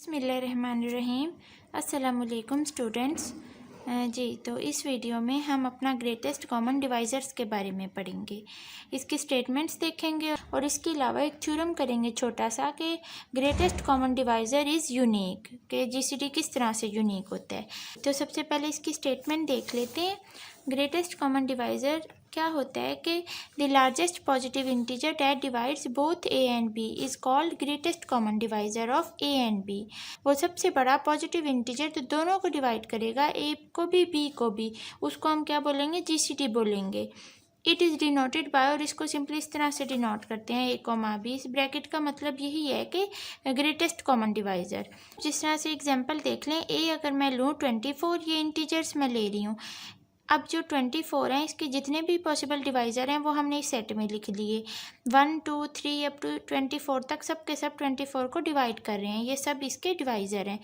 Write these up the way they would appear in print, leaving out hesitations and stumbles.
बिस्मिल्लाहिर्रहमानिर्रहीम। अस्सलामुअलैकुम स्टूडेंट्स। जी, तो इस वीडियो में हम अपना ग्रेटेस्ट कॉमन डिवाइज़र्स के बारे में पढ़ेंगे। इसके स्टेटमेंट्स देखेंगे और इसके अलावा एक थ्योरम करेंगे छोटा सा कि greatest common divisor is unique, कि जीसीडी किस तरह से यूनिक होता है। तो सबसे पहले इसकी स्टेटमेंट देख लेते हैं। ग्रेटेस्ट कॉमन डिवाइज़र क्या होता है कि the largest positive integer that divides both A and B is called greatest common divisor of A and B. वो सबसे बड़ा पॉजिटिव इंटीजर तो दोनों को डिवाइड करेगा, ए को भी बी को भी, उसको हम क्या बोलेंगे, जीसीडी बोलेंगे। इट इज़ डिनोटेड बाय, और इसको सिंपली इस तरह से डिनोट करते हैं, ए कॉमा बी। इस ब्रैकेट का मतलब यही है कि ग्रेटेस्ट कॉमन डिवाइज़र। जिस तरह से एग्जांपल देख लें, ए अगर मैं लूँ 24, ये इंटीजर्स मैं ले रही हूँ। अब जो 24 हैं, इसके जितने भी पॉसिबल डिवाइज़र हैं वो हमने इस सेट में लिख लिए। 1 2 3 अप टू 24 तक सब के सब 24 को डिवाइड कर रहे हैं, ये सब इसके डिवाइज़र हैं।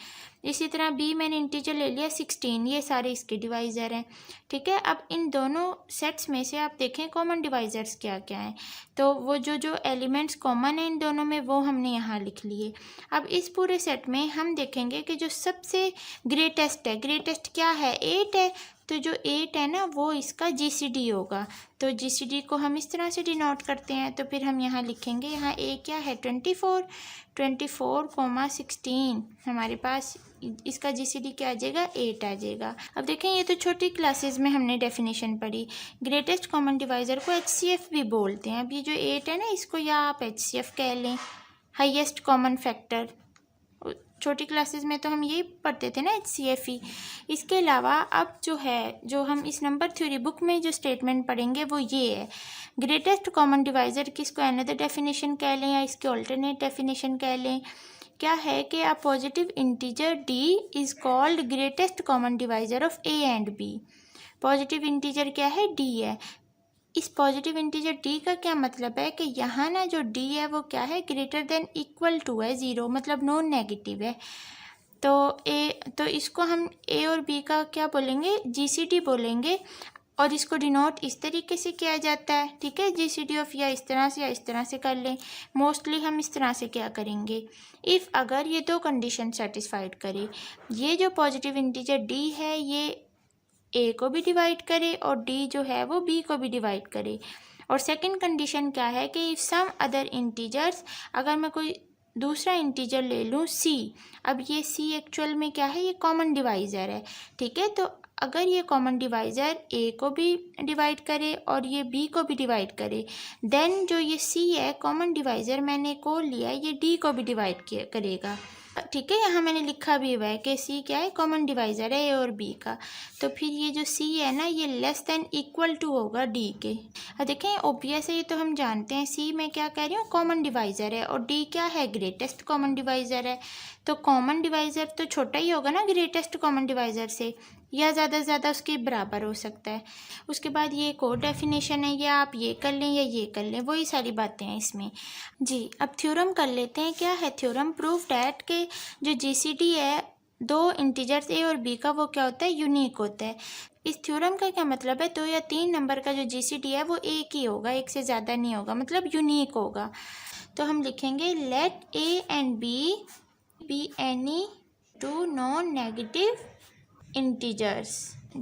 इसी तरह बी मैंने इंटीजर ले लिया 16, ये सारे इसके डिवाइज़र हैं। ठीक है, अब इन दोनों सेट्स में से आप देखें कॉमन डिवाइज़र्स क्या क्या हैं। तो वो जो एलिमेंट्स कॉमन हैं इन दोनों में, वो हमने यहाँ लिख लिए। अब इस पूरे सेट में हम देखेंगे कि जो सबसे ग्रेटेस्ट है, ग्रेटेस्ट क्या है, 8 है। तो जो 8 है ना, वो इसका जीसीडी होगा। तो जीसीडी को हम इस तरह से डिनोट करते हैं। तो फिर हम यहाँ लिखेंगे, यहाँ ए क्या है, 24, 24,16 हमारे पास इसका जीसीडी क्या आ जाएगा, 8 आ जाएगा। अब देखें, ये तो छोटी क्लासेस में हमने डेफिनेशन पढ़ी। ग्रेटेस्ट कॉमन डिवाइज़र को एचसीएफ भी बोलते हैं। अब ये जो 8 है ना, इसको या आप एचसीएफ कह लें, हाईएस्ट कॉमन फैक्टर। छोटी क्लासेस में तो हम यही पढ़ते थे ना, एचसीएफ ही। इसके अलावा अब जो है, जो हम इस नंबर थ्योरी बुक में जो स्टेटमेंट पढ़ेंगे वो ये है, ग्रेटेस्ट कॉमन डिवाइज़र किसको अनदर डेफिनेशन कह लें या इसके ऑल्टरनेट डेफिनेशन कह लें, क्या है कि a positive integer D is called greatest common divisor of A and B. Positive integer क्या है, डी है। इस पॉजिटिव इंटीजर डी का क्या मतलब है कि यहाँ ना जो डी है वो क्या है, ग्रेटर देन इक्वल टू है 0, मतलब नॉन नेगेटिव है। तो इसको हम ए और बी का क्या बोलेंगे, जीसीडी बोलेंगे। और इसको डिनोट इस तरीके से किया जाता है। ठीक है, जीसीडी ऑफ या इस तरह से या इस तरह से कर लें। मोस्टली हम इस तरह से क्या करेंगे, इफ़ अगर ये दो कंडीशन सेटिस्फाइड करे, ये जो पॉजिटिव इंटीजर डी है ये ए को भी डिवाइड करे और डी जो है वो बी को भी डिवाइड करे। और सेकंड कंडीशन क्या है कि इफ़ सम अदर इंटीजर्स, अगर मैं कोई दूसरा इंटीजर ले लूँ सी। अब ये सी एक्चुअल में क्या है, ये कॉमन डिवाइज़र है। ठीक है, तो अगर ये कॉमन डिवाइज़र ए को भी डिवाइड करे और ये बी को भी डिवाइड करे, देन जो ये सी है कॉमन डिवाइज़र मैंने को लिया, ये डी को भी डिवाइड करेगा। ठीक है, यहाँ मैंने लिखा भी हुआ है कि सी क्या है, कॉमन डिवाइज़र है ए और बी का। तो फिर ये जो सी है ना, ये लेस देन इक्वल टू होगा डी के। देखें, ओबियस है, ये तो हम जानते हैं। सी मैं क्या कह रही हूँ, कॉमन डिवाइज़र है, और डी क्या है, ग्रेटेस्ट कॉमन डिवाइज़र है। तो कॉमन डिवाइज़र तो छोटा ही होगा ना ग्रेटेस्ट कॉमन डिवाइज़र से, या ज़्यादा से ज़्यादा उसके बराबर हो सकता है। उसके बाद ये एक और डेफिनेशन है, या आप ये कर लें या ये कर लें, वही सारी बातें हैं इसमें। जी, अब थ्योरम कर लेते हैं। क्या है थ्योरम, प्रूव डैट के जो जीसीडी है दो इंटीजर्स ए और बी का, वो क्या होता है, यूनिक होता है। इस थ्योरम का क्या मतलब है, 2 या 3 नंबर का जो जीसीडी है वो एक ही होगा, एक से ज़्यादा नहीं होगा, मतलब यूनिक होगा। तो हम लिखेंगे, let A and B any two non negative integers.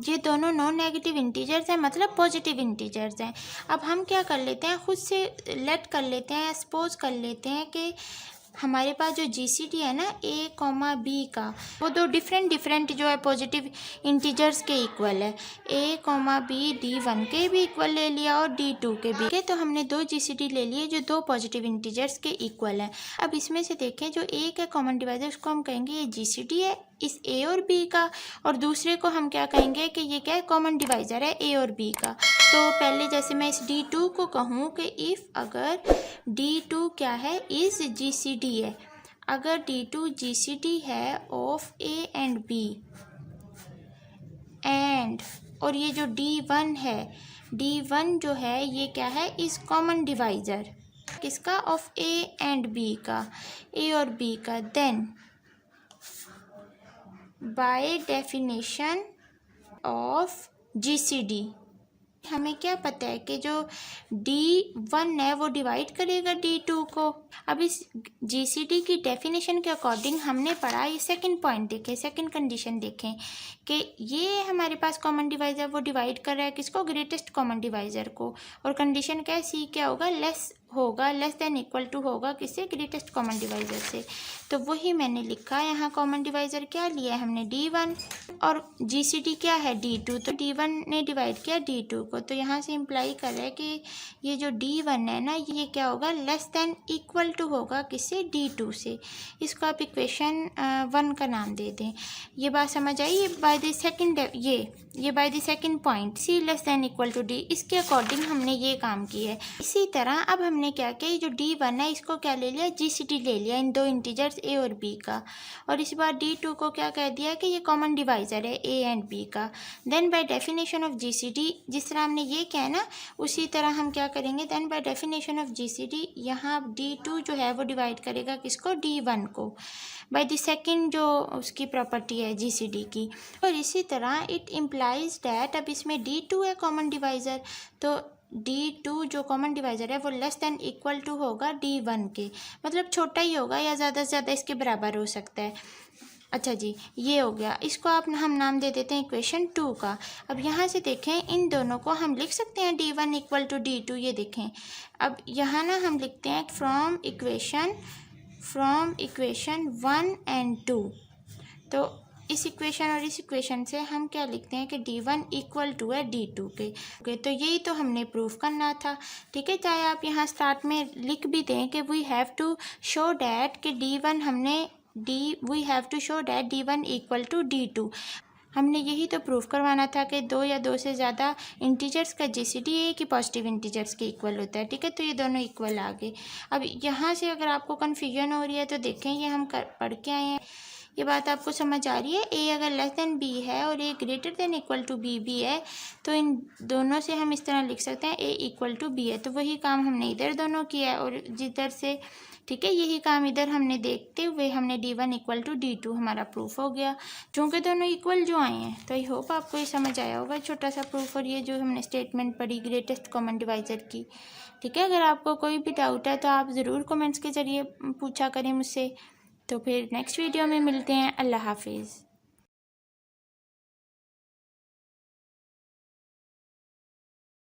ये दोनों नॉन नेगेटिव इंटीजर्स हैं, मतलब पॉजिटिव इंटीजर्स हैं। अब हम क्या कर लेते हैं, खुद से लेट कर लेते हैं, सपोज कर लेते हैं कि हमारे पास जो जीसीडी है ना ए कॉमा बी का, वो दो डिफरेंट जो है पॉजिटिव इंटीजर्स के इक्वल है। ए कॉमा बी D1 के भी इक्वल ले लिया और D2 के भी। ठीक है, तो हमने दो जीसीडी ले लिए जो दो पॉजिटिव इंटीजर्स के इक्वल है। अब इसमें से देखें, जो ए का कॉमन डिवाइजर उसको हम कहेंगे ये जीसीडी है इस ए और बी का, और दूसरे को हम क्या कहेंगे कि ये क्या है, कॉमन डिवाइजर है ए और बी का। तो पहले जैसे मैं इस D2 को कहूँ कि इफ़ अगर D2 क्या है, इस जीसीडी है, अगर D2 जीसीडी है of A and B and, और ये जो D1 है, D1 जो है ये क्या है, इस कॉमन डिवाइजर किसका, ऑफ ए एंड बी का, ए और बी का, then by definition of GCD हमें क्या पता है कि जो D1 है वो डिवाइड करेगा D2 को। अब इस GCD की डेफिनेशन के अकॉर्डिंग हमने पढ़ा, ये सेकंड पॉइंट देखें, सेकंड कंडीशन देखें कि ये हमारे पास कॉमन डिवाइज़र वो डिवाइड कर रहा है किसको, ग्रेटेस्ट कॉमन डिवाइज़र को। और कंडीशन क्या है, C क्या होगा, लेस देन इक्वल टू होगा किससे, ग्रेटेस्ट कॉमन डिवाइज़र से। तो वही मैंने लिखा है यहाँ, कॉमन डिवाइज़र क्या लिया है हमने, D1, और GCD क्या है, D2। तो D1 ने डिवाइड किया D2 को, तो यहाँ से इम्प्लाई कर रहा है कि ये जो D1 है ना, ये क्या होगा, लेस देन इक्वल टू होगा किससे, D2 से। इसको आप इक्वेशन 1 का नाम दे दें। ये बात समझ आई। ये बाय द सेकंड, ये by the second point C less than equal to D, इसके अकॉर्डिंग हमने ये काम किया है। इसी तरह अब हमने क्या किया, ये जो D1 है इसको क्या ले लिया, GCD ले लिया इन दो इंटीजर्स A और B का, और इस बार D2 को क्या कह दिया कि ये कॉमन डिवाइज़र है A एंड B का। Then by definition of GCD, जिस तरह हमने ये किया ना उसी तरह हम क्या करेंगे, then by definition of GCD यहाँ D2 जो है वो डिवाइड करेगा किसको, D1 को, बाय द सेकंड जो उसकी प्रॉपर्टी है GCD की। और इसी तरह इट इम्प्लाइज डैट, अब इसमें D2 है कॉमन डिवाइज़र, तो D2 जो कॉमन डिवाइज़र है वो लेस देन इक्वल टू होगा D1 के, मतलब छोटा ही होगा या ज़्यादा से ज़्यादा इसके बराबर हो सकता है। अच्छा जी, ये हो गया। इसको आप हम नाम दे देते हैं इक्वेशन 2 का। अब यहाँ से देखें, इन दोनों को हम लिख सकते हैं D1 इक्वल टू D2, ये देखें। अब यहाँ ना हम लिखते हैं फ्रॉम इक्वेशन 1 एंड 2। तो इस इक्वेशन और इस इक्वेशन से हम क्या लिखते हैं कि D1 इक्वल टू है D2 के। ओके, तो यही तो हमने प्रूफ करना था। ठीक है, चाहे आप यहाँ स्टार्ट में लिख भी दें कि we have to show that कि we have to show that D1 equal to D2। हमने यही तो प्रूफ करवाना था कि दो या दो से ज़्यादा इंटीजर्स का GCD एक ही पॉजिटिव इंटीजर्स के इक्वल होता है। ठीक है, तो ये दोनों इक्वल आ गए। अब यहाँ से अगर आपको कन्फ्यूजन हो रही है तो देखें, ये हम पढ़ के आए हैं, ये बात आपको समझ आ रही है। A अगर लेस देन B है और A greater than equal to B भी है, तो इन दोनों से हम इस तरह लिख सकते हैं A इक्वल टू B है। तो वही काम हमने इधर दोनों किया है और जिधर से, ठीक है, यही काम इधर हमने देखते हुए हमने D1 इक्वल टू D2 हमारा प्रूफ हो गया, चूँकि दोनों इक्वल जो आए हैं। तो आई होप आपको ये समझ आया होगा, छोटा सा प्रूफ और ये जो हमने स्टेटमेंट पढ़ी ग्रेटेस्ट कॉमन डिवाइज़र की। ठीक है, अगर आपको कोई भी डाउट है तो आप ज़रूर कमेंट्स के ज़रिए पूछा करें मुझसे। तो फिर नेक्स्ट वीडियो में मिलते हैं। अल्लाह हाफिज़।